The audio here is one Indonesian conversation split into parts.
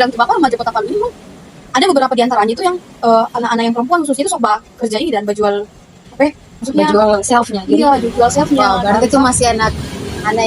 bilang coba remaja Kota Palu ini ada beberapa di antaranya itu yang anak-anak yang perempuan khususnya itu coba kerja ini dan berjual apa ya? Maksudnya Jual selfnya. iya jual selfnya. Berarti itu masih anak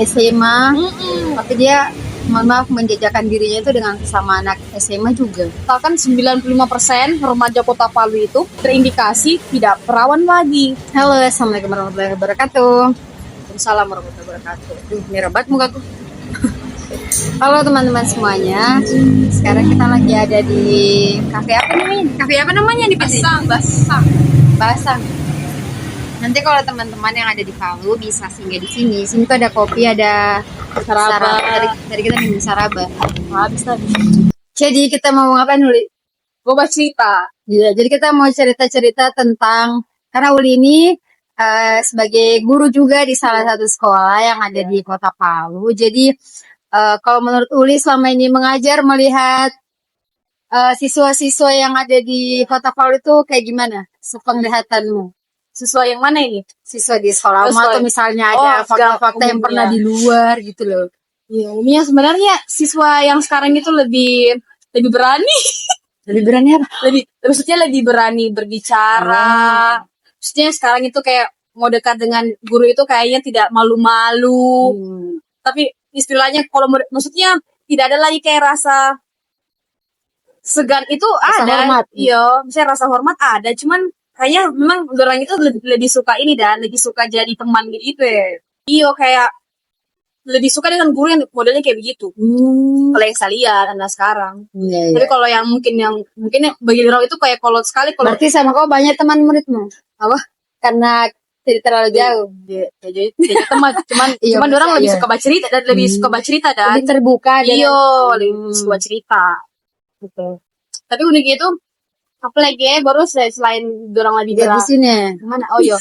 SMA, tapi dia mohon maaf menjajakan dirinya itu dengan sesama anak SMA juga. Misalkan 95% remaja Kota Palu itu terindikasi tidak perawan lagi. Halo, assalamualaikum warahmatullahi wabarakatuh. Waalaikumsalam warahmatullahi wabarakatuh. Duh, merah banget mukaku. Halo teman-teman semuanya. Sekarang kita lagi ada di kafe apa namanya? Kafe apa namanya di Basang. Basang. Nanti kalau teman-teman yang ada di Palu bisa singgah di sini. Sini tuh ada kopi, ada Saraba. Tadi kita minum saraba. Habis tadi. Jadi kita mau ngapain Uli? Gue mau cerita. Ya, jadi kita mau cerita-cerita tentang karena Uli ini sebagai guru juga di salah satu sekolah yang ada di Kota Palu. Jadi kalau menurut Uli selama ini mengajar melihat siswa-siswa yang ada di Kota Palu itu kayak gimana? Sepenglihatanmu? Siswa yang mana ini? Siswa di sekolah atau misalnya ada fakta-fakta yang pernah di luar gitu loh. Iya, umumnya sebenarnya siswa yang sekarang itu lebih berani. Lebih berani apa? Maksudnya lebih berani berbicara. Maksudnya sekarang itu kayak mau dekat dengan guru itu kayaknya tidak malu-malu. Tapi istilahnya kalau maksudnya tidak ada lagi kayak rasa segan itu Rasa ada. hormat. Iya, misalnya rasa hormat ada, cuman kayaknya memang orang itu lebih suka ini dan lebih suka jadi teman gitu ya. Iya, kayak lebih suka dengan guru yang modelnya kayak begitu. Kalau yang saya lihat anak sekarang. Iya. Tapi kalau yang mungkin bagi orang itu kayak kolot sekali kalau Berarti sama kau banyak teman muridmu? apa? Karena tidak terlalu jauh. Jadi teman Iya, cuman orang lebih iya. suka baca cerita dan lebih suka baca cerita dan Lebih terbuka dan iya, lebih suka baca cerita. Gitu. Tapi unik itu apalagi ya baru selain orang lebih di sini. mana? Oh iya.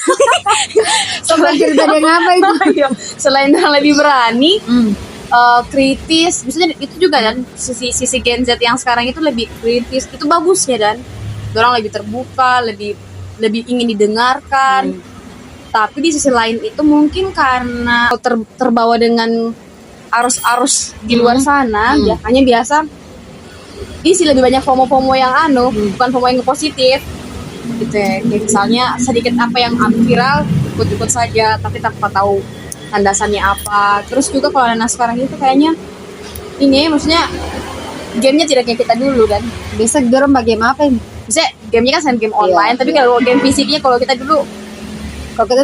Coba cerita dia ngapa itu? Selain orang lebih berani, kritis, misalnya itu juga dan sisi Gen Z yang sekarang itu lebih kritis, itu bagusnya dan orang lebih terbuka, lebih ingin didengarkan. Tapi di sisi lain itu mungkin karena terbawa dengan arus di luar sana, hanya biasa isi lebih banyak FOMO yang bukan FOMO yang positif gitu ya. Kayak misalnya sedikit apa yang viral ikut-ikut saja tapi tanpa tahu landasannya apa. Terus juga kalau anak sekarang itu kayaknya ini maksudnya gamenya tidak kayak kita dulu kan. Biasa dorong bagaimana apa ini? Misalnya gamenya kan game online, tapi kalau game fisiknya kalau kita dulu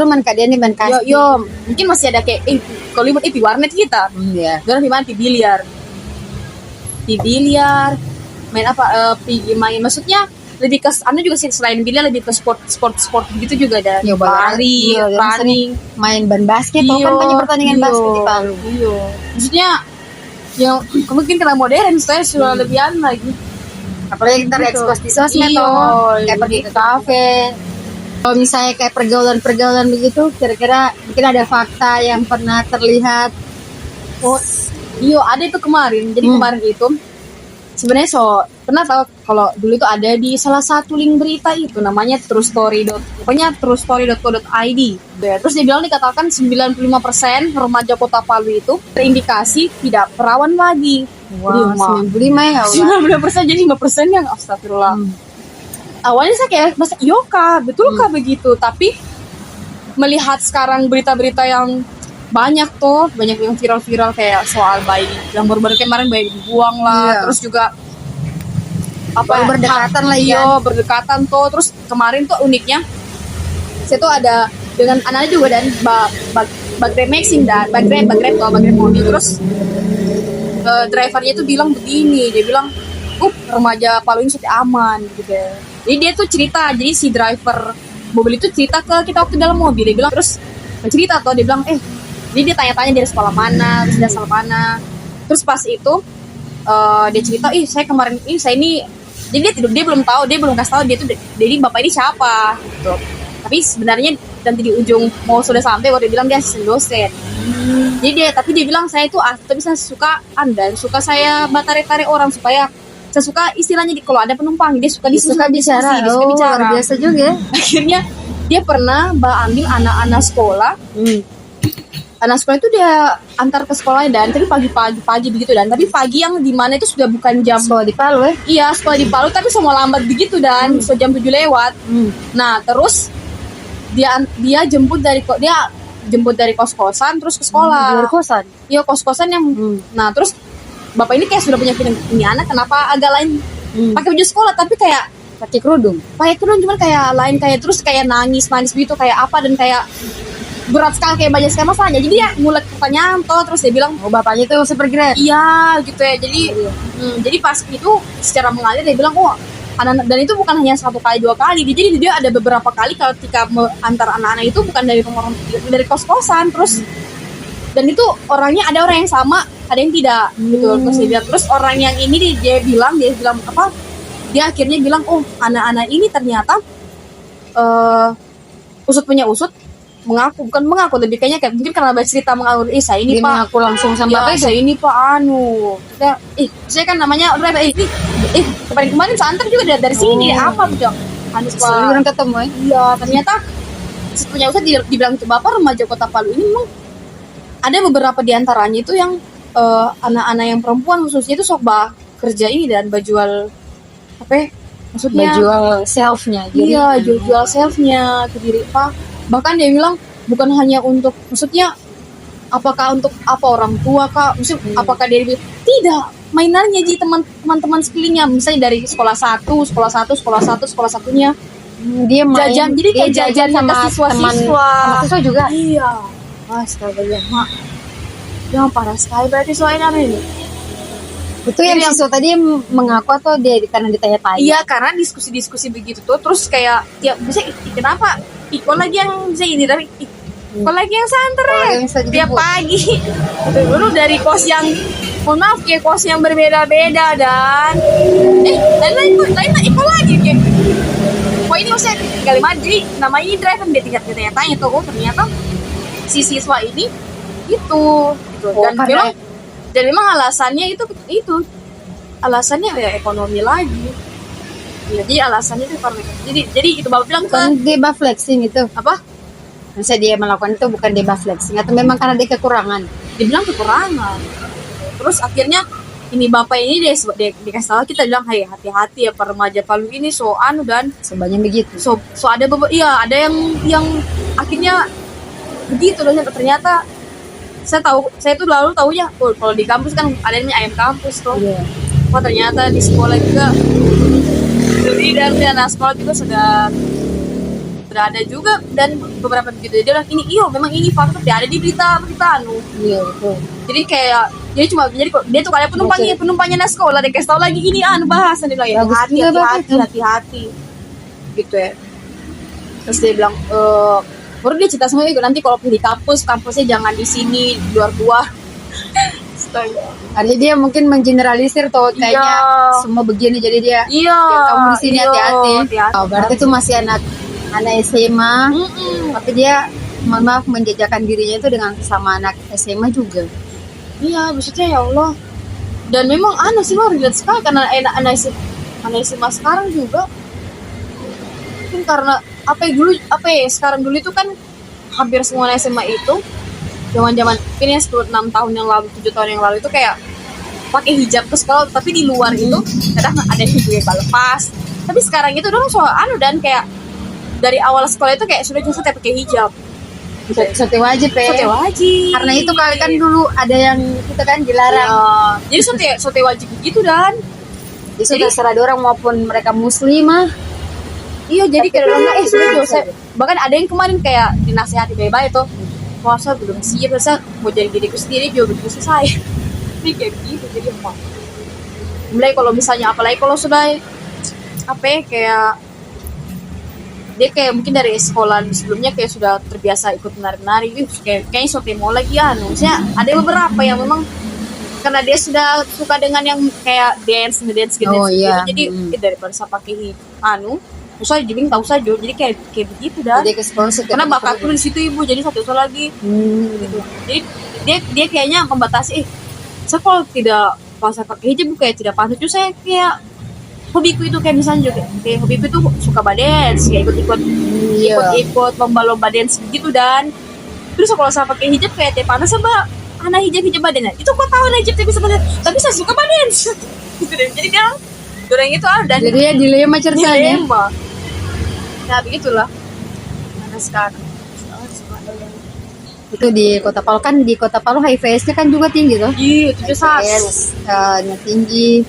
main kadian nih main kasih. yo mungkin masih ada kayak kalau lihat di warnet kita. Iya. Dorong di mana di biliar main apa main maksudnya lebih ke juga sih selain biliar lebih ke sport gitu juga ada lari running main ban basket kan banyak pertandingan basket di Palu. Iya maksudnya yang mungkin karena modern saya sudah lebih lagi apalagi kita ekspos di sosmed kayak pergi ke kafe. Kalau misalnya kayak pergaulan begitu kira-kira mungkin ada fakta yang pernah terlihat. Iya ada itu kemarin. Jadi kemarin itu sebenarnya pernah tahu kalau dulu itu ada di salah satu link berita itu namanya truestory.co.id. Terus dia bilang dikatakan 95% remaja Kota Palu itu terindikasi tidak perawan lagi. Wah, 95 ya Allah. 95% jadi 5% yang astagfirullah. Awalnya saya kayak masa yoka, betulkah begitu? Tapi melihat sekarang berita-berita yang banyak yang viral kayak soal bayi yang baru kemarin bayi dibuang lah, terus juga apa berdekatan lah berdekatan terus kemarin tuh uniknya saya tuh ada dengan anaknya juga dan Grab Maxing dan Grab mobil terus drivernya tuh bilang begini, dia bilang remaja Palu ini sudah aman gitu. Jadi dia tuh cerita, jadi si driver mobil itu cerita ke kita waktu dalam mobil, dia bilang terus cerita dia bilang jadi dia tanya-tanya dari sekolah mana, terus dari sekolah mana. Terus pas itu dia cerita, saya kemarin saya ini, jadi dia belum kasih tahu dia tuh, jadi bapak ini siapa gitu. Tapi sebenarnya nanti di ujung mau sudah sampai baru dia bilang dia asisten dosen. Jadi dia bilang saya itu tapi saya suka saya tarik orang supaya saya suka istilahnya kalau ada penumpang dia suka bicara. Luar biasa juga. Akhirnya dia pernah ambil anak-anak sekolah anak sekolah itu dia antar ke sekolah dan tapi pagi begitu dan tapi pagi yang dimana itu sudah bukan jam. Sekolah di Palu Iya, sekolah di Palu tapi semua lambat begitu dan so jam 7 lewat. Nah, terus dia jemput dari kos-kosan terus ke Di sekolah. luar kosan. Iya, kos-kosan yang nah, terus bapak ini kayak sudah punya feeling ini anak kenapa agak lain pakai baju sekolah tapi kayak Pakai kerudung. cuman kayak lain kayak terus kayak nangis gitu kayak apa dan kayak berat sekali kayak banyak sekali masalahnya. Jadi dia mulai pertanyaan terus dia bilang Oh, bapaknya tuh super grade. iya gitu ya. Jadi pas itu secara mengalir dia bilang anak-anak dan itu bukan hanya 1 kali 2 kali. Jadi dia ada beberapa kali ketika antar anak-anak itu bukan dari kos-kosan terus dan itu orangnya ada orang yang sama ada yang tidak gitu. Terus orang yang ini dia bilang apa? Dia akhirnya bilang anak-anak ini ternyata usut bukan mengaku lebih kayaknya kayak mungkin karena cerita mengaku saya ini Dia pak mengaku langsung sama bapak saya ini pak saya kan namanya driver kemarin saya antar juga dari sini apa tuh anu orang ketemu iya ternyata punya usaha dibilang itu bapak remaja Kota Palu ini memang ada beberapa diantaranya itu yang anak-anak yang perempuan khususnya itu sok kerja ini dan berjual apa ya? Maksudnya jual selfnya. iya jual selfnya ke diri pak bahkan dia bilang bukan hanya untuk maksudnya apakah untuk apa orang tua kak maksudnya apakah dia tidak mainannya jadi teman-teman sekelilingnya misalnya dari sekolah satunya Dia main, jajan jadi kayak dia jajan sama siswa juga. iya astaga ya mak yang parah sekali berarti soalnya ini Itu yang Jadi siswa tadi mengaku atau dia karena ditanya-tanya? iya karena diskusi begitu tuh terus kayak ya bisa kenapa Iko lagi yang bisa ini tapi Iko lagi yang santer ya tiap pagi dulu dari kos yang mohon maaf ya kos yang berbeda-beda dan lain Iko lagi kayak ini maksudnya tinggal jadi namanya driver dia tanya tuh ternyata si siswa ini gitu dan memang alasannya itu alasannya ya ekonomi lagi. Ya, jadi alasannya itu karena jadi itu bapak bilang bukan deba flexing itu apa? Misalnya dia melakukan itu bukan deba flexing atau memang karena dia kekurangan? Dia bilang kekurangan. Terus akhirnya ini bapak ini dia dikasih tahu kita bilang hati-hati ya remaja Palu ini dan sebanyak begitu. So ada ada yang akhirnya begitu loh ternyata saya tuh lalu taunya kalau di kampus kan ada namanya ayam kampus tuh. Iya. Ternyata di sekolah juga dari anak sekolah juga sudah ada juga dan beberapa begitu dia bilang ini memang ini fakta dia ada di berita anu. Iya betul. Jadi kayak dia tuh kayak penumpangnya anak sekolah dia kasih tahu lagi ini bahasan dia bilang ya hati-hati gitu ya. Terus dia bilang baru dia cerita semua nanti kalau di kampusnya jangan di sini di luar. Artinya dia mungkin mengeneralisir tuh kayaknya semua begini jadi dia kamu di sini hati-hati. Berarti itu masih anak SMA tapi dia mohon maaf menjajakan dirinya itu dengan sesama anak SMA juga. Iya maksudnya ya Allah dan memang sih mah relate sekali karena anak SMA sekarang juga mungkin karena sekarang dulu itu kan hampir semua SMA itu zaman-zaman ini 6 tahun yang lalu 7 tahun yang lalu itu kayak pakai hijab ke sekolah tapi di luar itu kadang ada hijab lepas tapi sekarang itu dong soal dan kayak dari awal sekolah itu kayak sudah pakai hijab Sote wajib karena itu kali kan dulu ada yang kita kan dilarang jadi sote wajib begitu dan jadi terserah orang maupun mereka muslimah. Iya jadi kadang-kadang sudah dosa bahkan ada yang kemarin kayak dinasihati baik-baik tuh puasa belum siap rasa mau jadi diriku sendiri juga belum selesai ini kayak begitu jadi mulai kalau misalnya apalagi kalau sudah kayak dia kayak mungkin dari sekolah sebelumnya kayak sudah terbiasa ikut menari-nari kayaknya sote mau lagi maksudnya ada beberapa yang memang karena dia sudah suka dengan yang kayak dance gitu jadi daripada saya pakai usah jadi tahu saja jadi kayak begitu dah karena bakatku di situ ibu jadi satu lagi gitu. Jadi dia kayaknya membatasi saya kalau tidak puasa pakai hijab kayak tidak pantas juga saya kayak hobiku itu kayak misalnya juga kayak hobiku itu suka badance kayak ikut lomba-lomba dance gitu dan terus kalau saya pakai hijab kayak teh panas sama anak hijab badannya itu kok tahu anak hijab teh bisa badan tapi saya suka badan gitu deh. Jadi dia orang itu ada Jadi ya dilema ceritanya. dilema. Nah begitulah mana sekarang. Itu di Kota Palu, kan di Kota Palu HIV-nya kan juga tinggi tuh. Iya itu satu. HIV-nya tinggi,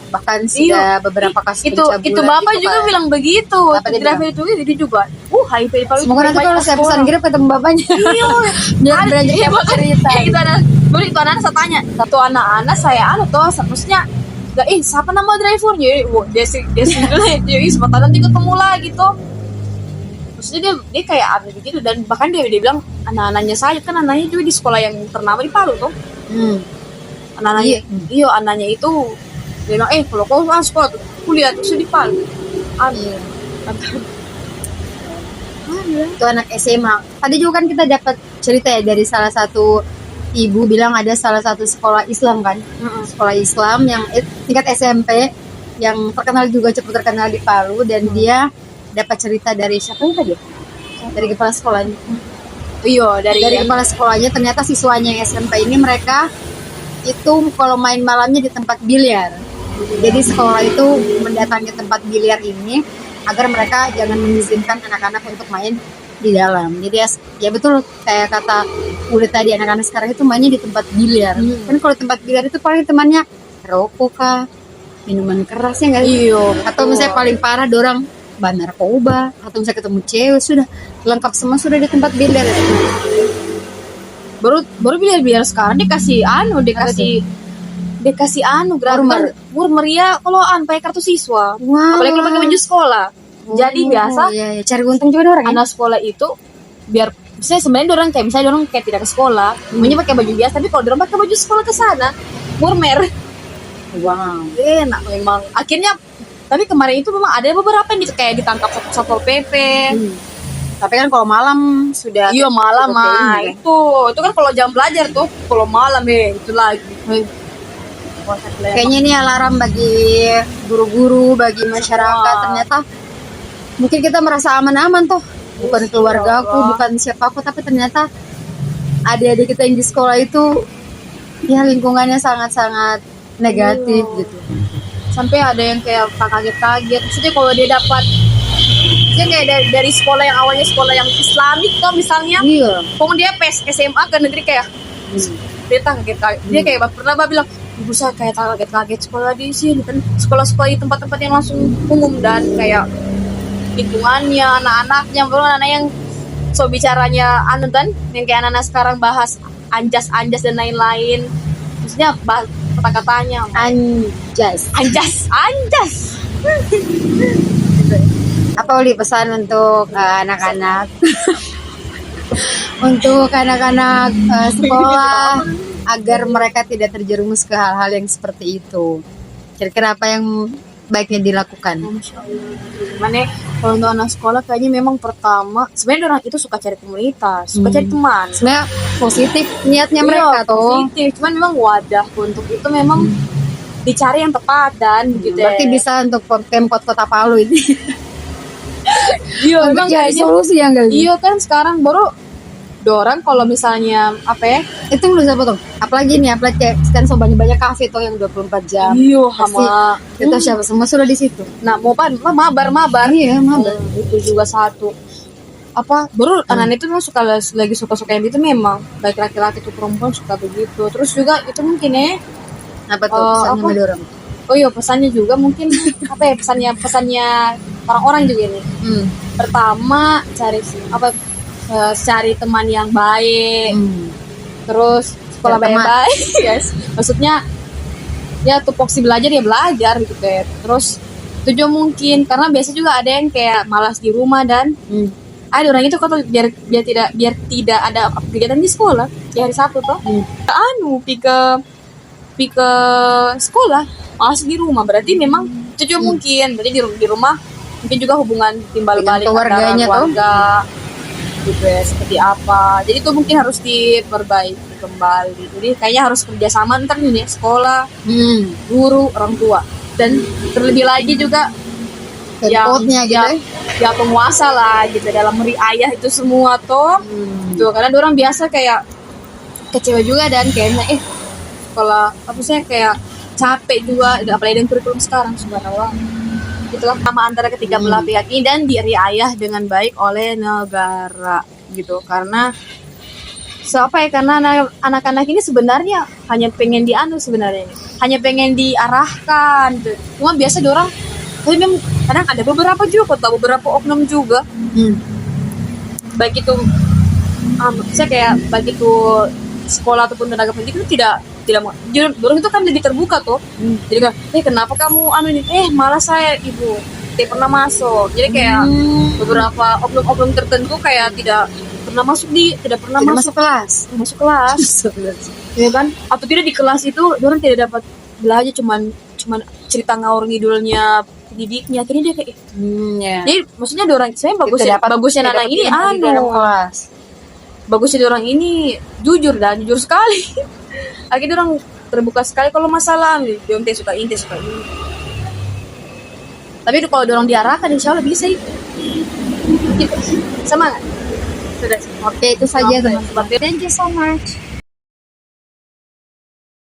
bahkan sudah beberapa kasus Itu bapak gitu juga kan. bilang begitu. Apa dia Driver itu jadi juga. HIV di Palu. Semoga nanti kalau saya pesan grab ketemu bapaknya. Iya. Biar belajar Iya, kayak cerita. Itu ada. Dulu itu anak saya tanya. Satu anak saya tuh maksudnya gak siapa nama drivernya? Wah, dia dulu ya sebentar nanti ketemu lagi tuh. Maksudnya dia kayak aneh begitu dan bahkan dia bilang anak-anaknya saya kan anaknya juga di sekolah yang ternama di Palu tuh. Anak-anaknya iya anaknya itu dia bilang kalau kau sekolah kuliah terus di Palu. Aneh. Itu anak SMA. Tadi juga kan kita dapat cerita ya dari salah satu ibu bilang ada salah satu sekolah Islam kan. Sekolah Islam yang tingkat SMP yang terkenal juga cukup terkenal di Palu dan dia dapat cerita dari siapa tadi? Dari kepala sekolahnya. Iya Dari kepala sekolahnya ternyata siswanya yang SMP ini mereka itu kalau main malamnya di tempat biliar. Jadi sekolah itu mendatangi tempat biliar ini agar mereka jangan mengizinkan anak-anak untuk main di dalam. Jadi ya betul kayak kata udah tadi anak-anak sekarang itu mainnya di tempat biliar. Kan kalau tempat biliar itu paling temannya rokok kah, minuman keras ya nggak? Iya. Atau misalnya paling parah dorang bahan narkoba atau misalnya ketemu cewek sudah lengkap semua sudah di tempat biliar. Baru biliar sekarang dikasih gratis murmeria kalau pakai kartu siswa. Wow. Apalagi kalau pakai baju sekolah. Jadi biasa ya, cari untung juga orang ya. anak sekolah itu biar misalnya sebenarnya orang kayak tidak ke sekolah, maunya pakai baju biasa tapi kalau orang pakai baju sekolah ke sana murmer. Wow. Enak memang. Akhirnya tapi kemarin itu memang ada beberapa yang kayak ditangkap Satpol PP. Tapi kan kalau malam sudah Iya malam cukup mah ini, itu kan kalau jam belajar tuh kalau malam itu lagi. kayaknya ini alarm bagi guru-guru, bagi masyarakat. Ternyata mungkin kita merasa aman-aman tuh, bukan keluargaku, bukan siapaku, tapi ternyata adik-adik kita yang di sekolah itu ya lingkungannya sangat-sangat negatif gitu. Sampai ada yang kayak kaget-kaget. Maksudnya kalau dia dapat kayak dari sekolah yang awalnya sekolah yang Islamik tuh misalnya, Iya. kok dia PES SMA ke negeri kayak dia kaget-kaget. Dia kayak pernah bilang, ibu saya kayak kaget-kaget sekolah di sini kan sekolah-sekolah di tempat-tempat yang langsung umum dan kayak lingkungannya, anak-anaknya, belum anak yang so bicaranya kan yang kayak anak-anak sekarang bahas anjas dan lain-lain. Maksudnya bahas kata-katanya Anjas. Apa Uli pesan untuk anak-anak untuk anak-anak sekolah agar mereka tidak terjerumus ke hal-hal yang seperti itu? Kira-kira apa yang baiknya dilakukan? Mana kalau untuk anak sekolah kayaknya memang pertama sebenarnya orang itu suka cari komunitas, suka cari teman. Sebenarnya positif niatnya mereka tuh. Positif, cuman memang wadah untuk itu memang dicari yang tepat dan gitu. Berarti bisa untuk Pemkot Kota Palu ini. Iya, memang memang jadi solusi yang enggak? Iya kan sekarang baru dorang kalau misalnya itu lu siapa tuh? Apalagi kayak sekarang so banyak kafe tuh yang 24 jam. Iya, Pasti sama itu siapa semua sudah di situ. nah mau mabar. Iya, mabar. Itu juga satu. Baru anak itu memang lagi suka yang itu memang baik laki-laki atau perempuan suka begitu. Terus juga itu mungkin Apa tuh pesannya sama dorang? Oh iya pesannya juga mungkin pesannya orang-orang juga ini. Pertama cari teman yang baik. Terus sekolah baik-baik. Yes. Maksudnya ya tupoksi belajar ya belajar gitu kayak. Terus itu juga mungkin karena biasa juga ada yang kayak malas di rumah dan ada orang itu kata biar tidak ada kegiatan di sekolah di hari Sabtu tuh. Pi ke sekolah malas di rumah berarti memang itu juga mungkin berarti di rumah mungkin juga hubungan timbal balik antara keluarga gitu ya seperti apa jadi itu mungkin harus diperbaiki kembali jadi kayaknya harus kerjasama ntar nih sekolah guru orang tua dan terlebih lagi juga Pemkotnya gitu ya penguasa lah gitu dalam meriayah itu semua tuh gitu. Karena orang biasa kayak kecewa juga dan kayaknya sekolah apa sih kayak capek juga, apalagi dengan kurikulum sekarang subhanallah. Itulah sama antara ketiga belah pihak ini dan diriayah dengan baik oleh negara gitu. Karena karena anak-anak ini sebenarnya hanya pengen sebenarnya hanya pengen diarahkan gitu. Cuma biasa orang tapi memang kadang ada beberapa oknum juga baik itu saya kayak baik itu sekolah ataupun tenaga pendidik itu tidak mau orang itu kan lebih terbuka tuh. Jadi kan kenapa kamu ini malah saya ibu tidak pernah masuk. Jadi kayak beberapa oknum tertentu kayak tidak pernah masuk kelas ya kan, atau tidak di kelas itu orang tidak dapat belajar, cuman cerita ngaur ngidulnya pendidiknya, akhirnya dia kayak jadi maksudnya orang saya bagusnya anak ini bagusnya orang ini jujur sekali akhirnya orang terbuka sekali kalau masalah dia suka ini tapi kalau orang diarahkan insya Allah bisa gitu. Semangat. Oke, itu saja teman-teman. Thank you so much.